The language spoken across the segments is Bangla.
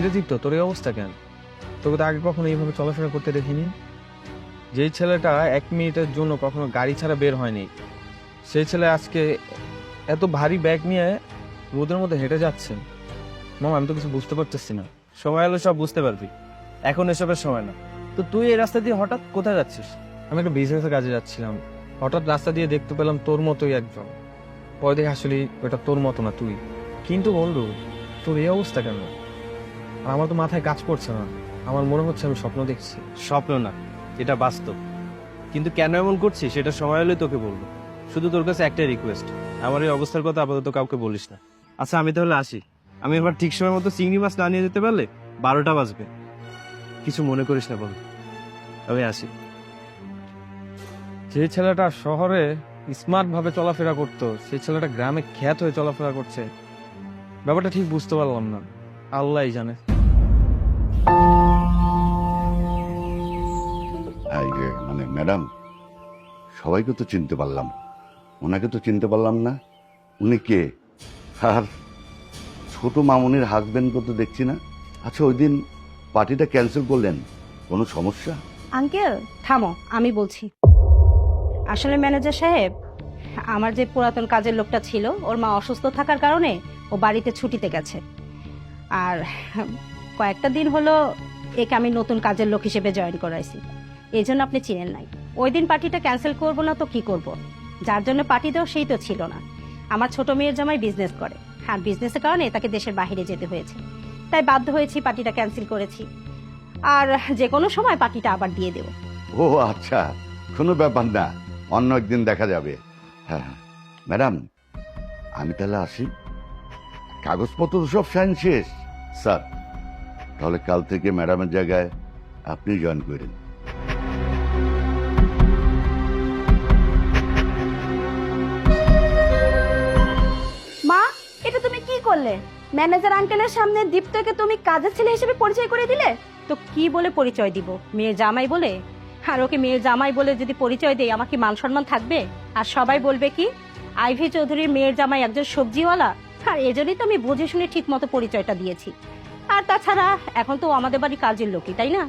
কিরে দীপ্ত, তোর এই অবস্থা কেন? তোকে তো আগে কখনো এইভাবে চলাফেরা করতে দেখিনি। যেই ছেলেটা 1 মিনিটের জন্য কখনো গাড়ি ছাড়া বের হয়নি, সেই ছেলে আজকে এত ভারী ব্যাগ নিয়ে রোদের মধ্যে হেঁটে যাচ্ছে। মামা, আমি তো কিছু বুঝতে পারতেছি না। সময় হলে সব বুঝতে পারবি, এখন এসবের সময় না। তো তুই এই রাস্তা দিয়ে হঠাৎ কোথায় যাচ্ছিস? আমি একটা বিজনেসের কাজে যাচ্ছিলাম, হঠাৎ রাস্তা দিয়ে দেখতে পেলাম তোর মতোই একজন। পরে দেখে আসলে ওটা তোর মতো না, তুই। কিন্তু বন্ধু, তোর এই অবস্থা কেন? আর আমার তো মাথায় কাজ করছে না, আমার মনে হচ্ছে আমি স্বপ্ন দেখছি। স্বপ্ন না, এটা বাস্তব। কিন্তু কেন এমন করছিস সেটা সময় হলে তোকে বলবো। শুধু তোর কাছে একটাই রিকোয়েস্ট, আমার এই অবস্থার কথা আপাতত কাউকে বলিস না। আচ্ছা, আমি তাহলে আসি। আমি এবার ঠিক সময় মতো চিংড়ি মাছ না নিয়ে যেতে পারলে 12টা বাজবে। কিছু মনে করিস না বল, আমি আসি। যে ছেলেটা শহরে স্মার্ট ভাবে চলাফেরা করতো, সেই ছেলেটা গ্রামে খ্যাত হয়ে চলাফেরা করছে। ব্যাপারটা ঠিক বুঝতে পারলাম না, আল্লাহই জানে। মানে ম্যাডাম, সবাইকে তো চিনতে পারলাম, ওনাকে তো চিনতে পারলাম না। উনি কে? আর ছোট মামুনির হাজবেন্ডকে তো দেখছি না। আচ্ছা, ওই দিন পার্টিটা ক্যান্সেল করলেন, কোনো সমস্যা? আঙ্কেল থামো, আমি বলছি। আসলে ম্যানেজার সাহেব, আমার যে পুরাতন কাজের লোকটা ছিল, ওর মা অসুস্থ থাকার কারণে ও বাড়িতে ছুটিতে গেছে। আর কয়েকটা দিন হলো একে আমি নতুন কাজের লোক হিসেবে জয়েন করাইছি, এই জন্য আপনি চিনেন নাই। ওই দিন পার্টিটা ক্যান্সেল করবো না তো কি করব? যার জন্য পার্টি দেওয়া সেই তো ছিল না। আমার ছোট মেয়ের জামাই বিজনেস করে, আর বিজনেসের কারণে তাকে দেশের বাইরে যেতে হয়েছে, তাই বাধ্য হয়েছি পার্টিটা ক্যান্সেল করেছি। আর যে কোনো সময় পার্টিটা আবার দিয়ে দেবো। ও আচ্ছা, কোনো ব্যাপার না, অন্য একদিন দেখা যাবে। হ্যাঁ ম্যাডাম, আমি তাহলে আসি। কাগজপত্র তো সব সাইন শেষ। স্যার, তাহলে কাল থেকে ম্যাডামের জায়গায় আপনি জয়েন করেন। মা, এটা তুমি কি করলে? ম্যানেজার আঙ্কেলের সামনে দীপ্তকে তুমি কাজের ছেলে হিসেবে পরিচয় করে দিলে। তো কি বলে পরিচয় দিব? মেয়ের জামাই বলে? আর ওকে মেয়ের জামাই বলে যদি পরিচয় দেই, আমার কি মান সম্মান থাকবে? আর সবাই বলবে কি, আইভি চৌধুরীর মেয়ের জামাই একজন সবজিওয়ালা। আর এজন্যই তো আমি বুঝে শুনে ঠিক মতো পরিচয়টা দিয়েছি। আর তাছাড়া এখন তো আমাদের বাড়ি কাজের লোকই, তাই না?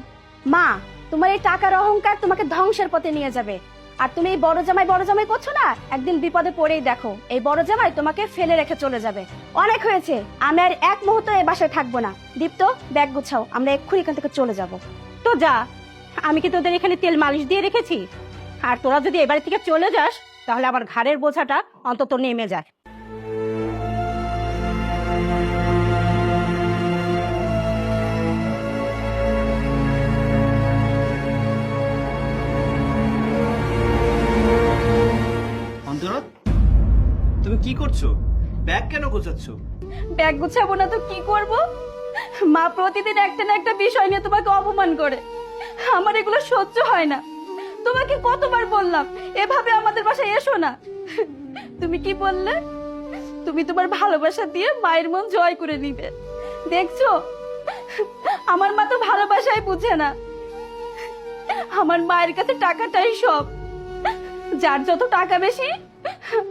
মা, তোমার এই টাকার অহংকার তোমাকে ধ্বংসের পথে নিয়ে যাবে। আর তুমি এই বড় জামাই করছো না, একদিন বিপদে পড়েই দেখো, এই বড় জামাই তোমাকে ফেলে রেখে চলে যাবে। অনেক হয়েছে, আমি আর এক মুহূর্ত এই বাসায় থাকবো না। দীপ্ত, ব্যাগ গুছাও, আমরা এক্ষুনি এখান থেকে চলে যাব। তো যা, আমি কি তোদের এখানে তেল মালিশ দিয়ে রেখেছি? আর তোরা যদি এবারে থেকে চলে যাস, তাহলে আবার ঘাড়ের বোঝাটা অন্তত নেমে যায়। অন্তরা, তুমি কি করছো? ব্যাগ কেন গোছাচ্ছ? ব্যাগ গুছাবো না তো কি করব? মা প্রতিদিন একটা না একটা বিষয় নিয়ে তোমাকে অপমান করে, আমার এগুলো সহ্য হয় না। তোমাকে কতবার বললাম এভাবে আমাদের বাসায় এসো না। তুমি কি বললে? তুমি তোমার ভালোবাসা দিয়ে মায়ের মন জয় করে নিবে। দেখছো, আমার মা তো ভালোবাসাই বুঝে না। আমার মায়ের কাছে টাকাটাই সব। যার যত টাকা বেশি,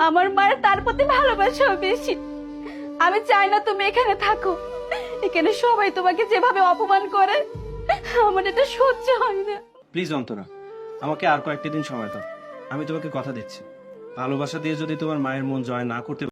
আমার মায়ের তার প্রতি ভালোবাসাও বেশি। আমি চাই না তুমি এখানে থাকো। এখানে সবাই তোমাকে যেভাবে অপমান করে, আমার এটা সহ্য হয় না। প্লিজ অন্তরা, আমাকে আর কয়েকটা দিন সময় দাও। আমি তোমাকে কথা দিচ্ছি, ভালোবাসা দিয়ে যদি তোমার মায়ের মন জয় না করতে